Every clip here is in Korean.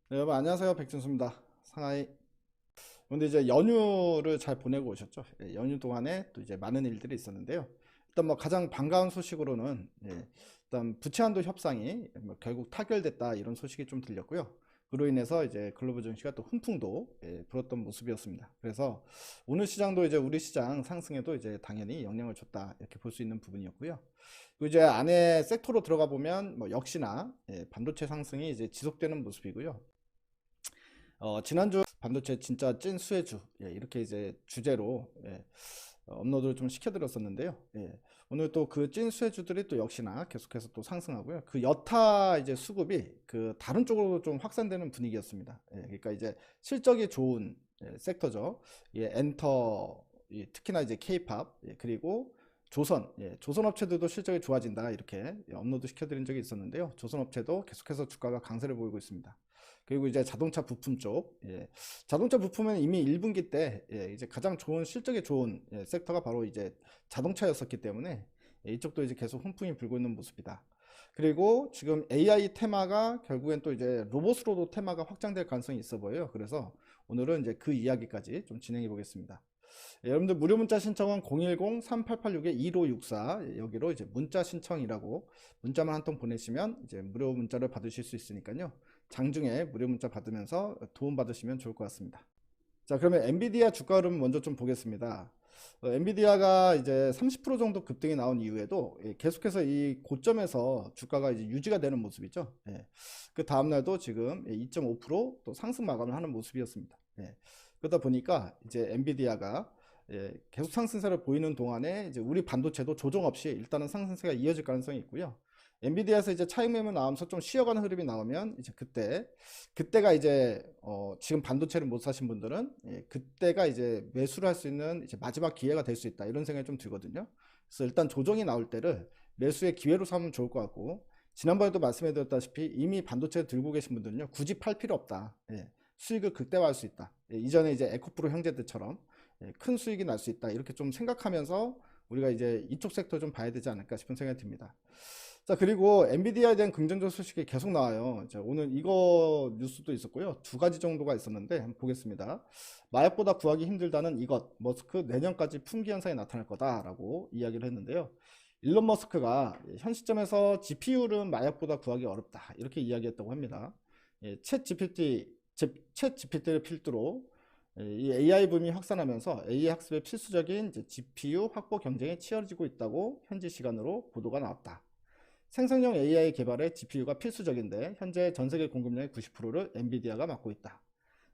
네, 여러분 안녕하세요. 백준수입니다. 상하이. 근데 이제 연휴를 잘 보내고 오셨죠? 예, 연휴 동안에 또 이제 많은 일들이 있었는데요. 일단 뭐 가장 반가운 소식으로는 일단 부채한도 협상이 뭐 결국 타결됐다 이런 소식이 좀 들렸고요. 그로 인해서 이제 글로벌 증시가 또 훈풍도 불었던 모습이었습니다. 그래서 오늘 시장도 이제 우리 시장 상승에도 이제 당연히 영향을 줬다 이렇게 볼 수 있는 부분이었고요. 그리고 이제 안에 섹터로 들어가 보면 뭐 역시나 반도체 상승이 이제 지속되는 모습이고요. 지난주 반도체 진짜 찐 수혜주 이렇게 이제 주제로 업로드를 좀 시켜드렸었는데요. 오늘 또 그 찐 수혜주들이 또 역시나 계속해서 또 상승하고요. 그 여타 이제 수급이 그 다른 쪽으로 좀 확산되는 분위기였습니다. 그러니까 이제 실적이 좋은 섹터죠. 엔터, 특히나 이제 K-팝, 그리고 조선, 조선 업체들도 실적이 좋아진다 이렇게 업로드 시켜드린 적이 있었는데요. 조선 업체도 계속해서 주가가 강세를 보이고 있습니다. 그리고 이제 자동차 부품 쪽, 자동차 부품은 이미 1분기 때 이제 가장 좋은 실적이 좋은 섹터가 바로 이제 자동차였었기 때문에 이쪽도 이제 계속 훈풍이 불고 있는 모습이다. 그리고 지금 AI 테마가 결국엔 또 이제 로봇으로도 테마가 확장될 가능성이 있어 보여요. 그래서 오늘은 이제 그 이야기까지 좀 진행해 보겠습니다. 여러분들 무료 문자 신청은 010-3886-2564 여기로 이제 문자 신청이라고 문자만 한 통 보내시면 이제 무료 문자를 받으실 수 있으니까요. 장중에 무료 문자 받으면서 도움 받으시면 좋을 것 같습니다. 자, 그러면 엔비디아 주가 흐름 먼저 좀 보겠습니다. 엔비디아가 이제 30% 정도 급등이 나온 이후에도 계속해서 이 고점에서 주가가 이제 유지가 되는 모습이죠. 그 다음날도 지금 2.5%또 상승 마감을 하는 모습이었습니다. 그러다 보니까 이제 엔비디아가 계속 상승세를 보이는 동안에 이제 우리 반도체도 조정 없이 일단은 상승세가 이어질 가능성이 있고요. 엔비디아에서 이제 차익 매물 나오면서 좀 쉬어가는 흐름이 나오면 이제 그때가 이제 지금 반도체를 못 사신 분들은 그때가 이제 매수를 할 수 있는 이제 마지막 기회가 될 수 있다 이런 생각이 좀 들거든요. 그래서 일단 조정이 나올 때를 매수의 기회로 삼으면 좋을 것 같고, 지난번에도 말씀해드렸다시피 이미 반도체 들고 계신 분들은요 굳이 팔 필요 없다. 수익을 극대화할 수 있다. 이전에 이제 에코프로 형제들처럼 큰 수익이 날 수 있다 이렇게 좀 생각하면서 우리가 이제 이쪽 섹터 좀 봐야 되지 않을까 싶은 생각이 듭니다. 자, 그리고 엔비디아에 대한 긍정적 소식이 계속 나와요. 자, 오늘 이거 뉴스도 있었고요. 두 가지 정도가 있었는데 한번 보겠습니다. 마약보다 구하기 힘들다는 이것, 머스크 내년까지 품귀 현상이 나타날 거다라고 이야기를 했는데요. 일론 머스크가 현 시점에서 GPU는 마약보다 구하기 어렵다 이렇게 이야기했다고 합니다. 챗 GPT를 필두로 이 AI 붐이 확산하면서 AI 학습에 필수적인 이제 GPU 확보 경쟁이 치열해지고 있다고 현지 시간으로 보도가 나왔다. 생성형 AI 개발에 GPU가 필수적인데 현재 전 세계 공급량의 90%를 엔비디아가 맡고 있다.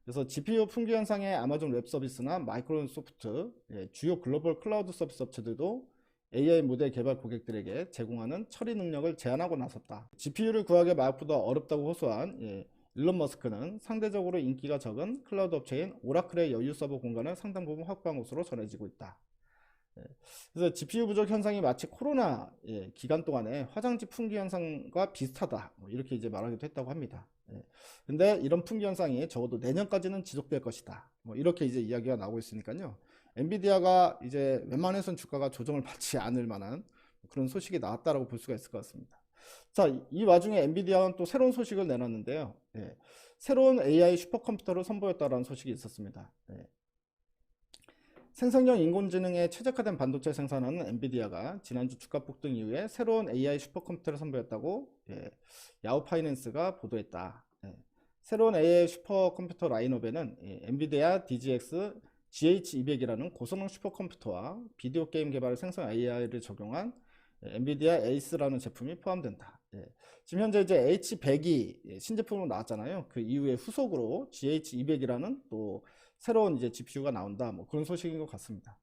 그래서 GPU 품귀 현상에 아마존 웹 서비스나 마이크로소프트, 주요 글로벌 클라우드 서비스 업체들도 AI 모델 개발 고객들에게 제공하는 처리 능력을 제한하고 나섰다. GPU를 구하기 마약보다 어렵다고 호소한 일론 머스크는 상대적으로 인기가 적은 클라우드 업체인 오라클의 여유 서버 공간을 상당 부분 확보한 것으로 전해지고 있다. 예. 그래서 GPU 부족 현상이 마치 코로나 기간 동안에 화장지 품귀 현상과 비슷하다. 뭐 이렇게 이제 말하기도 했다고 합니다. 근데 이런 품귀 현상이 적어도 내년까지는 지속될 것이다. 뭐 이렇게 이제 이야기가 나오고 있으니까요. 엔비디아가 이제 웬만해선 주가가 조정을 받지 않을 만한 그런 소식이 나왔다라고 볼 수가 있을 것 같습니다. 자, 이 와중에 엔비디아는 또 새로운 소식을 내놨는데요. 새로운 AI 슈퍼컴퓨터를 선보였다라는 소식이 있었습니다. 생성형 인공지능에 최적화된 반도체 생산하는 엔비디아가 지난주 주가 폭등 이후에 새로운 AI 슈퍼컴퓨터를 선보였다고 야후 파이낸스가 보도했다. 새로운 AI 슈퍼컴퓨터 라인업에는 엔비디아 DGX GH200이라는 고성능 슈퍼컴퓨터와 비디오 게임 개발에 생성 AI를 적용한 엔비디아 에이스라는 제품이 포함된다. 지금 현재 이제 H100이 신제품으로 나왔잖아요. 그 이후에 후속으로 GH200이라는 또 새로운 이제 GPU가 나온다. 뭐 그런 소식인 것 같습니다.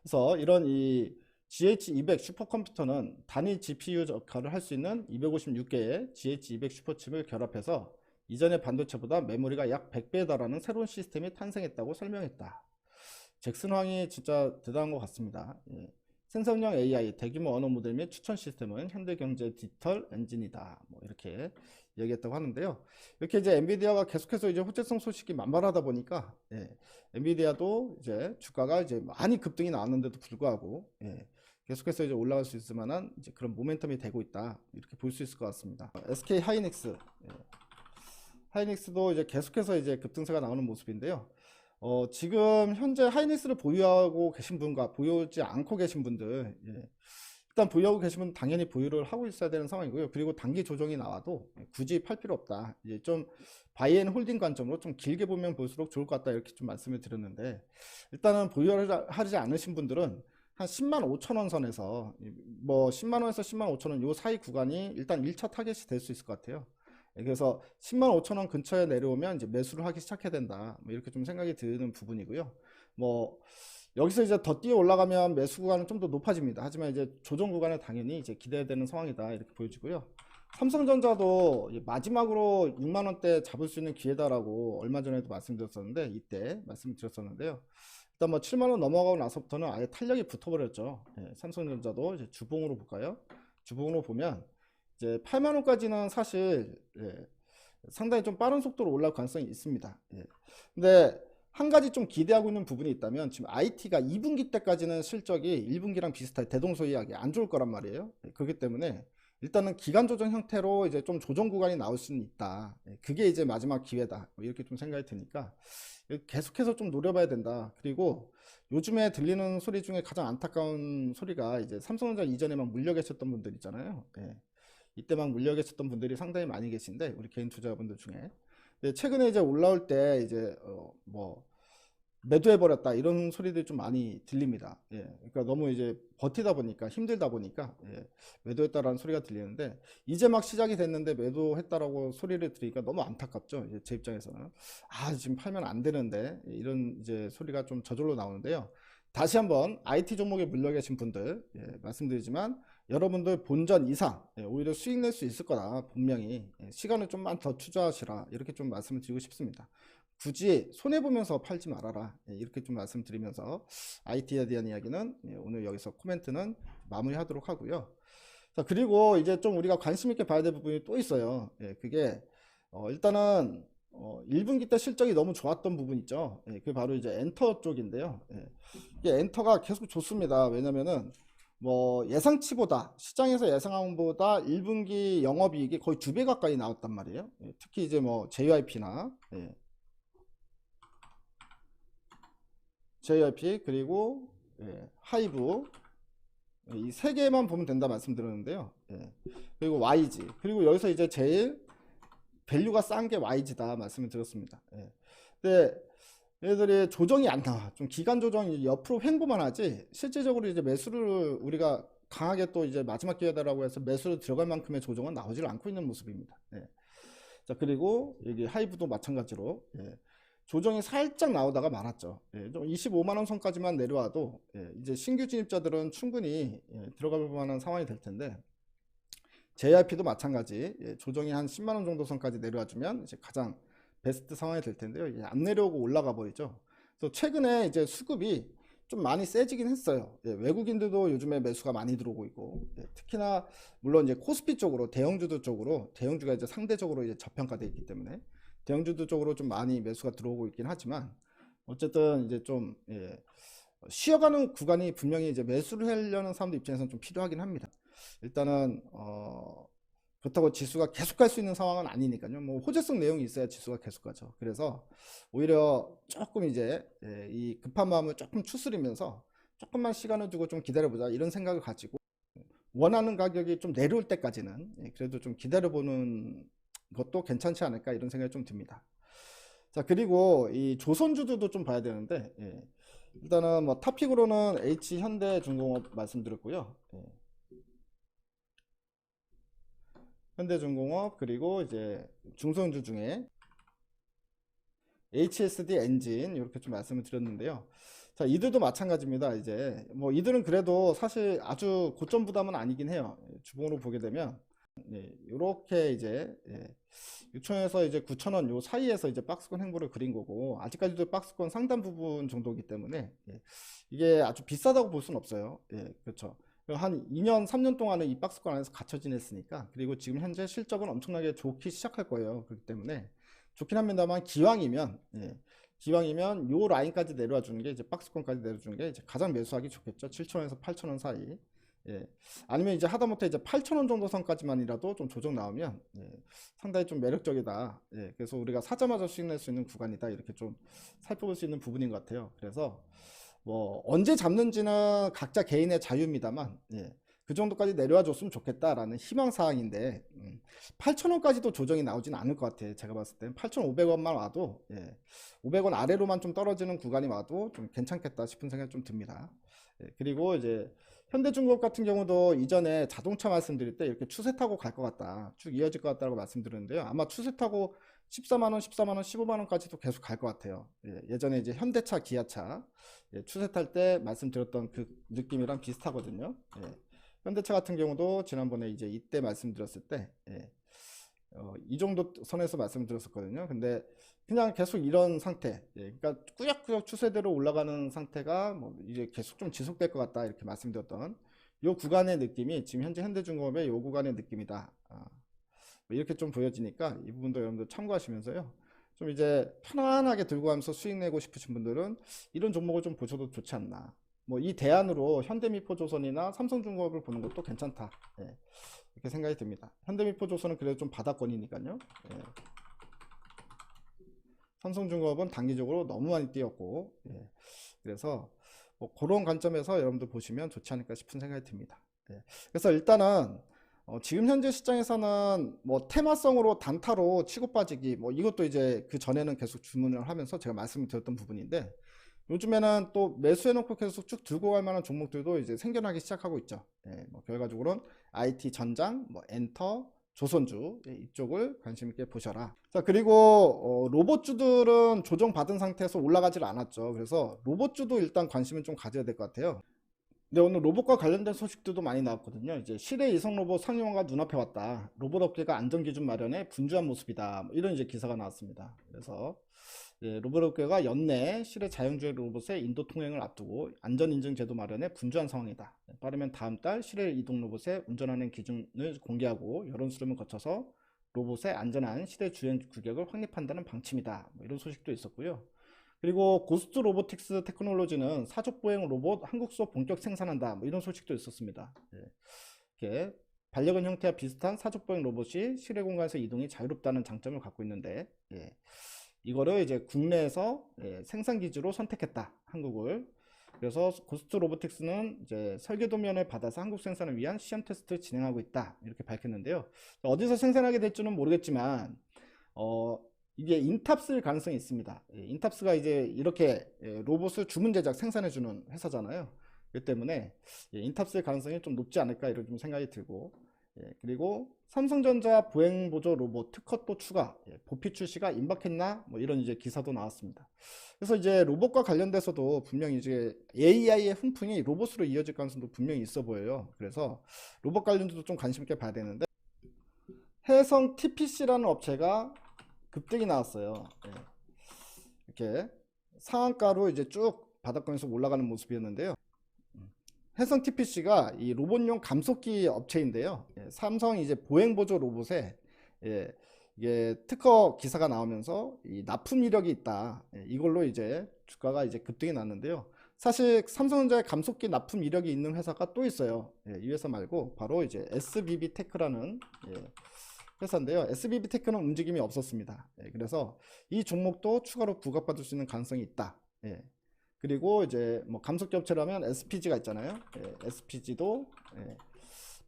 그래서 이런 이 GH200 슈퍼컴퓨터는 단일 GPU 역할을 할 수 있는 256개의 GH200 슈퍼칩을 결합해서 이전의 반도체보다 메모리가 약 100배에 달하는 새로운 시스템이 탄생했다고 설명했다. 잭슨 황이 진짜 대단한 것 같습니다. 생성형 AI, 대규모 언어 모델 및 추천 시스템은 현대경제 디지털 엔진이다. 뭐 이렇게 얘기했다고 하는데요. 이렇게 이제 엔비디아가 계속해서 이제 호재성 소식이 만발하다 보니까 엔비디아도 이제 주가가 이제 많이 급등이 나왔는데도 불구하고 계속해서 이제 올라갈 수 있을 만한 이제 그런 모멘텀이 되고 있다. 이렇게 볼 수 있을 것 같습니다. SK 하이닉스 하이닉스도 이제 계속해서 이제 급등세가 나오는 모습인데요. 지금 현재 하이닉스를 보유하고 계신 분과 보유하지 않고 계신 분들, 예. 일단 보유하고 계시면 당연히 보유를 하고 있어야 되는 상황이고요. 그리고 단기 조정이 나와도 굳이 팔 필요 없다. 이제 좀 바이앤 홀딩 관점으로 좀 길게 보면 볼수록 좋을 것 같다. 이렇게 좀 말씀을 드렸는데, 일단은 보유를 하지 않으신 분들은 한 10만 5천 원 선에서 뭐 10만 원에서 10만 5천 원 요 사이 구간이 일단 1차 타겟이 될 수 있을 것 같아요. 그래서 10만 5천 원 근처에 내려오면 이제 매수를 하기 시작해야 된다. 뭐 이렇게 좀 생각이 드는 부분이고요. 뭐 여기서 이제 더 뛰어 올라가면 매수 구간은 좀 더 높아집니다. 하지만 이제 조정 구간은 당연히 이제 기대해야 되는 상황이다. 이렇게 보여지고요. 삼성전자도 마지막으로 6만 원대 잡을 수 있는 기회다라고 얼마 전에도 말씀드렸었는데, 이때 말씀드렸었는데요. 일단 뭐 7만 원 넘어가고 나서부터는 아예 탄력이 붙어버렸죠. 예, 삼성전자도 이제 주봉으로 볼까요? 주봉으로 보면 이제 8만 원까지는 사실 예, 상당히 좀 빠른 속도로 올라갈 가능성이 있습니다. 예. 근데 한 가지 좀 기대하고 있는 부분이 있다면, 지금 IT가 2분기 때까지는 실적이 1분기랑 비슷하게 대동소이하게 안 좋을 거란 말이에요. 예, 그렇기 때문에 일단은 기간 조정 형태로 이제 좀 조정 구간이 나올 수는 있다. 예, 그게 이제 마지막 기회다. 뭐 이렇게 좀 생각이 드니까 계속해서 좀 노려봐야 된다. 그리고 요즘에 들리는 소리 중에 가장 안타까운 소리가 이제 삼성전자 이전에 막 물려 계셨던 분들 있잖아요. 예. 이때 막 물려 계셨던 분들이 상당히 많이 계신데, 우리 개인 투자자분들 중에. 근데 최근에 이제 올라올 때 이제 뭐 매도해 버렸다 이런 소리들이 좀 많이 들립니다. 예. 그러니까 너무 이제 버티다 보니까 힘들다 보니까 예. 매도했다라는 소리가 들리는데, 이제 막 시작이 됐는데 매도했다라고 소리를 들으니까 너무 안타깝죠. 이제 제 입장에서는 지금 팔면 안 되는데 이런 이제 소리가 좀 저절로 나오는데요. 다시 한번 IT 종목에 물려 계신 분들 말씀드리지만, 여러분들 본전 이상 오히려 수익 낼 수 있을 거다. 분명히 시간을 좀만 더 투자하시라. 이렇게 좀 말씀을 드리고 싶습니다. 굳이 손해보면서 팔지 말아라. 이렇게 좀 말씀드리면서 IT에 대한 이야기는 오늘 여기서 코멘트는 마무리하도록 하고요. 자, 그리고 이제 좀 우리가 관심 있게 봐야 될 부분이 또 있어요. 그게 일단은 1분기 때 실적이 너무 좋았던 부분 있죠. 그게 바로 이제 엔터 쪽인데요. 이게 엔터가 계속 좋습니다. 왜냐면은 뭐 예상치보다, 시장에서 예상한 것보다 1분기 영업이익이 거의 2배 가까이 나왔단 말이에요. 특히 이제 뭐 JYP나 JYP 그리고 하이브, 이 세 개만 보면 된다 말씀드렸는데요. 그리고 YG, 그리고 여기서 이제 제일 밸류가 싼 게 YG다 말씀을 드렸습니다. 근데 얘들이 조정이 안 나와. 좀 기간 조정이 옆으로 횡보만 하지, 실질적으로 이제 매수를 우리가 강하게 또 이제 마지막 기회다라고 해서 매수를 들어갈 만큼의 조정은 나오질 않고 있는 모습입니다. 자, 그리고 여기 하이브도 마찬가지로 조정이 살짝 나오다가 말았죠. 좀 25만 원 선까지만 내려와도 이제 신규 진입자들은 충분히 들어갈 만한 상황이 될 텐데, JYP도 마찬가지 조정이 한 10만 원 정도 선까지 내려와주면 이제 가장 베스트 상황이 될 텐데요. 이게 안 내려오고 올라가 버리죠. 그래서 최근에 이제 수급이 좀 많이 세지긴 했어요. 외국인들도 요즘에 매수가 많이 들어오고 있고, 특히나 물론 이제 코스피 쪽으로, 대형주들 쪽으로, 대형주가 이제 상대적으로 이제 저평가되어 있기 때문에 대형주들 쪽으로 좀 많이 매수가 들어오고 있긴 하지만, 어쨌든 이제 좀 쉬어가는 구간이 분명히 이제 매수를 하려는 사람들 입장에서는 좀 필요하긴 합니다. 일단은 그렇다고 지수가 계속 갈 수 있는 상황은 아니니까요. 뭐 호재성 내용이 있어야 지수가 계속 가죠. 그래서 오히려 조금 이제 이 급한 마음을 조금 추스리면서 조금만 시간을 두고 좀 기다려보자, 이런 생각을 가지고 원하는 가격이 좀 내려올 때까지는 그래도 좀 기다려보는 것도 괜찮지 않을까, 이런 생각이 좀 듭니다. 자, 그리고 이 조선주들도 좀 봐야 되는데, 일단은 뭐 탑픽으로는 H현대중공업 말씀드렸고요. 현대중공업, 그리고 이제 중소형주 중에 HSD 엔진, 이렇게 좀 말씀을 드렸는데요. 자, 이들도 마찬가지입니다. 이제 뭐 이들은 그래도 사실 아주 고점 부담은 아니긴 해요. 주봉으로 보게 되면 이렇게 이제 6천원에서 이제 9천원 요 사이에서 이제 박스권 행보를 그린 거고, 아직까지도 박스권 상단 부분 정도이기 때문에 이게 아주 비싸다고 볼 수는 없어요. 그렇죠. 한 2년 3년 동안은 이 박스권 안에서 갇혀 지냈으니까, 그리고 지금 현재 실적은 엄청나게 좋기 시작할 거예요. 그렇기 때문에 좋긴 합니다만, 기왕이면 요 라인까지 내려와 주는 게, 이제 박스권까지 내려주는 게 이제 가장 매수하기 좋겠죠. 7천원에서 8천원 사이. 예. 아니면 이제 하다못해 이제 8,000원 정도 선까지만이라도 좀 조정 나오면 상당히 좀 매력적이다. 그래서 우리가 사자마자 수익 낼 수 있는 구간이다. 이렇게 좀 살펴볼 수 있는 부분인 것 같아요. 그래서 뭐 언제 잡는지는 각자 개인의 자유입니다만 그 정도까지 내려와 줬으면 좋겠다라는 희망 사항인데 8,000원까지도 조정이 나오진 않을 것 같아요. 제가 봤을 땐 8,500원만 와도 500원 아래로만 좀 떨어지는 구간이 와도 좀 괜찮겠다 싶은 생각이 좀 듭니다. 그리고 이제 현대중공업 같은 경우도 이전에 자동차 말씀드릴 때 이렇게 추세 타고 갈 것 같다, 쭉 이어질 것 같다고 말씀드렸는데요. 아마 추세 타고 14만원, 14만원, 15만원까지도 계속 갈 것 같아요. 예전에 이제 현대차, 기아차 추세 탈 때 말씀드렸던 그 느낌이랑 비슷하거든요. 현대차 같은 경우도 지난번에 이제 이때 말씀드렸을 때 이 정도 선에서 말씀드렸었거든요. 근데 그냥 계속 이런 상태, 그러니까 꾸역꾸역 추세대로 올라가는 상태가 뭐 이제 계속 좀 지속될 것 같다 이렇게 말씀드렸던 요 구간의 느낌이 지금 현재 현대중공업의 요 구간의 느낌이다. 뭐 이렇게 좀 보여지니까 이 부분도 여러분들 참고하시면서요. 좀 이제 편안하게 들고 가면서 수익 내고 싶으신 분들은 이런 종목을 좀 보셔도 좋지 않나. 뭐 이 대안으로 현대미포조선이나 삼성중공업을 보는 것도 괜찮다. 이렇게 생각이 듭니다. 현대미포조선은 그래도 좀 바닥권이니까요. 삼성중공업은 단기적으로 너무 많이 뛰었고, 그래서 뭐 그런 관점에서 여러분들 보시면 좋지 않을까 싶은 생각이 듭니다. 그래서 일단은 지금 현재 시장에서는 뭐 테마성으로 단타로 치고 빠지기, 뭐 이것도 이제 그 전에는 계속 주문을 하면서 제가 말씀을 드렸던 부분인데, 요즘에는 또 매수해놓고 계속 쭉 들고 갈 만한 종목들도 이제 생겨나기 시작하고 있죠. 뭐 결과적으로는 IT 전장, 뭐 엔터, 조선주 이쪽을 관심 있게 보셔라. 자, 그리고 로봇주들은 조정받은 상태에서 올라가질 않았죠. 그래서 로봇주도 일단 관심을 좀 가져야 될 것 같아요. 근데 오늘 로봇과 관련된 소식들도 많이 나왔거든요. 이제 실내 이성 로봇 상용화가 눈앞에 왔다. 로봇 업계가 안전기준 마련에 분주한 모습이다. 뭐 이런 이제 기사가 나왔습니다. 그래서 로봇 업계가 연내 실내 자율주행 로봇의 인도 통행을 앞두고 안전인증 제도 마련에 분주한 상황이다. 빠르면 다음 달 실내 이동 로봇의 운전하는 기준을 공개하고 여론 수렴을 거쳐서 로봇의 안전한 실내 주행 규격을 확립한다는 방침이다. 뭐 이런 소식도 있었고요. 그리고 고스트 로보틱스 테크놀로지는 사족 보행 로봇 한국서 본격 생산한다. 뭐 이런 소식도 있었습니다. 이렇게 반려견 형태와 비슷한 사족 보행 로봇이 실외 공간에서 이동이 자유롭다는 장점을 갖고 있는데, 이거를 이제 국내에서 생산 기지로 선택했다. 한국을. 그래서 고스트 로보틱스는 이제 설계 도면을 받아서 한국 생산을 위한 시험 테스트를 진행하고 있다. 이렇게 밝혔는데요. 어디서 생산하게 될지는 모르겠지만, 이게 인탑스일 가능성이 있습니다. 인탑스가 이제 이렇게 로봇을 주문 제작 생산해주는 회사잖아요. 그렇기 때문에 인탑스일 가능성이 좀 높지 않을까 이런 좀 생각이 들고, 그리고 삼성전자 보행보조 로봇 특허도 추가, 보피 출시가 임박했나 뭐 이런 이제 기사도 나왔습니다. 그래서 이제 로봇과 관련돼서도 분명히 이제 AI의 훈풍이 로봇으로 이어질 가능성도 분명히 있어 보여요. 그래서 로봇 관련도 좀 관심 있게 봐야 되는데, 해성 TPC라는 업체가 급등이 나왔어요. 이렇게 상한가로 이제 쭉 바닥권에서 올라가는 모습이었는데요. 해성 TPC가 이 로봇용 감속기 업체인데요. 삼성 이제 보행보조 로봇에 이게 특허 기사가 나오면서 이 납품 이력이 있다. 이걸로 이제 주가가 이제 급등이 났는데요. 사실 삼성전자의 감속기 납품 이력이 있는 회사가 또 있어요. 이 회사 말고 바로 이제 SBB 테크라는 회사인데요. SBB 테크는 움직임이 없었습니다. 그래서 이 종목도 추가로 부각받을 수 있는 가능성이 있다. 그리고 이제 뭐 감속기 업체라면 SPG가 있잖아요. SPG도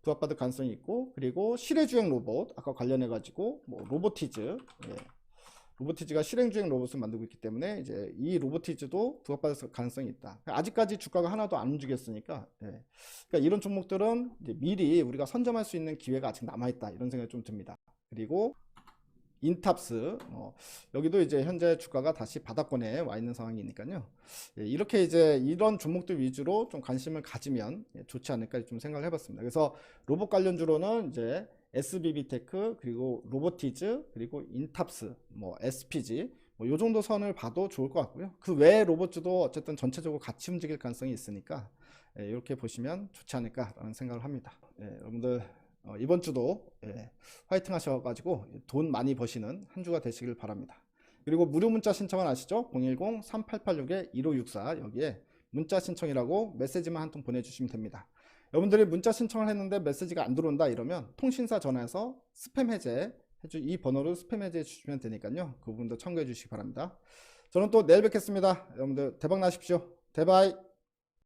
부각받을 가능성이 있고, 그리고 실외주행 로봇 아까 관련해 가지고 뭐 로보티즈, 로보티즈가 실행주행 로봇을 만들고 있기 때문에 이제 이 로보티즈도 부각받을 가능성이 있다. 아직까지 주가가 하나도 안 움직였으니까, 그러니까 이런 종목들은 이제 미리 우리가 선점할 수 있는 기회가 아직 남아있다 이런 생각이 좀 듭니다. 그리고 인탑스, 여기도 이제 현재 주가가 다시 바닥권에 와 있는 상황이니까요. 이렇게 이제 이런 종목들 위주로 좀 관심을 가지면 좋지 않을까 좀 생각을 해봤습니다. 그래서 로봇 관련주로는 이제 SBB테크, 그리고 로보티즈, 그리고 인탑스, 뭐 SPG, 뭐 요 정도 선을 봐도 좋을 것 같고요. 그 외의 로봇주도 어쨌든 전체적으로 같이 움직일 가능성이 있으니까 이렇게 보시면 좋지 않을까라는 생각을 합니다. 여러분들 이번 주도 화이팅 하셔가지고 돈 많이 버시는 한 주가 되시길 바랍니다. 그리고 무료 문자 신청은 아시죠? 010-3886-1564 여기에 문자 신청이라고 메시지만 한 통 보내주시면 됩니다. 여러분들이 문자 신청을 했는데 메시지가 안 들어온다 이러면 통신사 전화해서 스팸 해제 이 번호로 스팸 해제해 주시면 되니까요. 그 부분도 참고해 주시기 바랍니다. 저는 또 내일 뵙겠습니다. 여러분들 대박 나십시오. 대바이.